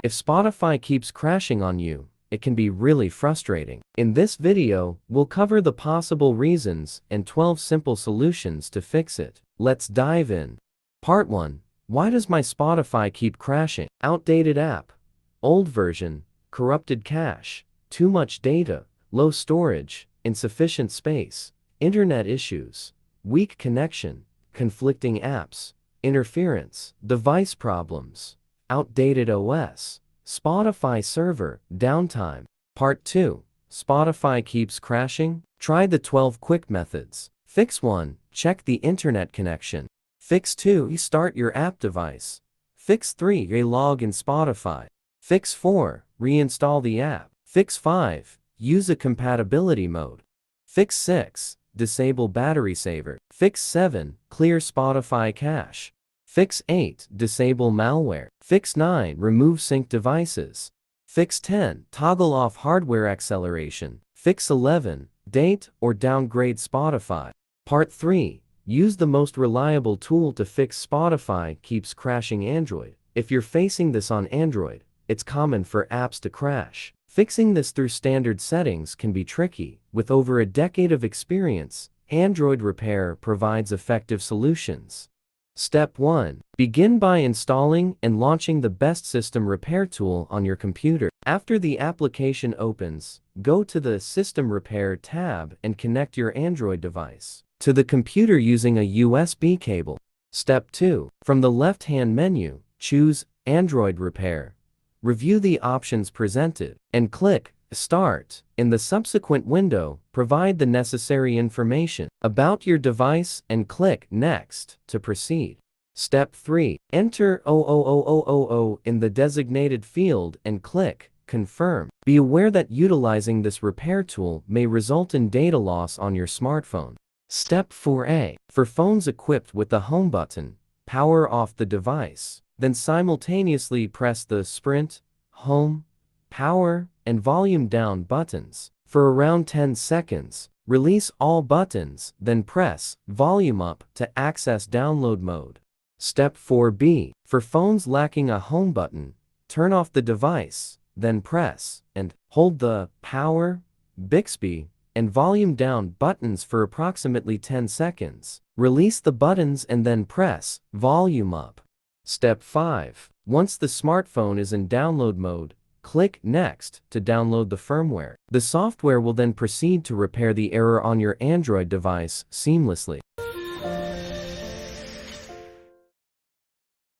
If Spotify keeps crashing on you, it can be really frustrating. In this video, we'll cover the possible reasons and 12 simple solutions to fix it. Let's dive in. Part 1. Why does my Spotify keep crashing? Outdated app, old version, corrupted cache, too much data, low storage, insufficient space, internet issues, weak connection, conflicting apps, interference, device problems, outdated OS, Spotify server, downtime. Part 2. Spotify keeps crashing? Try the 12 quick methods. Fix 1. Check the internet connection. Fix 2. Restart your app device. Fix 3. Relog in Spotify. Fix 4. Reinstall the app. Fix 5. Use a compatibility mode. Fix 6. Disable battery saver. Fix 7. Clear Spotify cache. Fix 8. Disable malware. Fix 9. Remove sync devices. Fix 10. Toggle off hardware acceleration. Fix 11. Date or downgrade Spotify. Part 3. Use the most reliable tool to fix Spotify keeps crashing Android. If you're facing this on Android, it's common for apps to crash. Fixing this through standard settings can be tricky. With over a decade of experience, Android Repair provides effective solutions. Step 1. Begin by installing and launching the best system repair tool on your computer. After the application opens, go to the System Repair tab and connect your Android device to the computer using a USB cable. Step 2. From the left-hand menu, choose Android Repair. Review the options presented and click Start. In the subsequent window, provide the necessary information about your device and click Next to proceed. Step 3. Enter 00000 in the designated field and click Confirm. Be aware that utilizing this repair tool may result in data loss on your smartphone. Step 4a. For phones equipped with the Home button, power off the device. Then simultaneously press the Sprint, Home, Power, and Volume Down buttons. For around 10 seconds, release all buttons, then press Volume Up to access download mode. Step 4b. For phones lacking a Home button, turn off the device, then press and hold the Power, Bixby, and Volume Down buttons for approximately 10 seconds. Release the buttons and then press Volume Up. Step 5. Once the smartphone is in download mode, click Next to download the firmware. The software will then proceed to repair the error on your Android device seamlessly.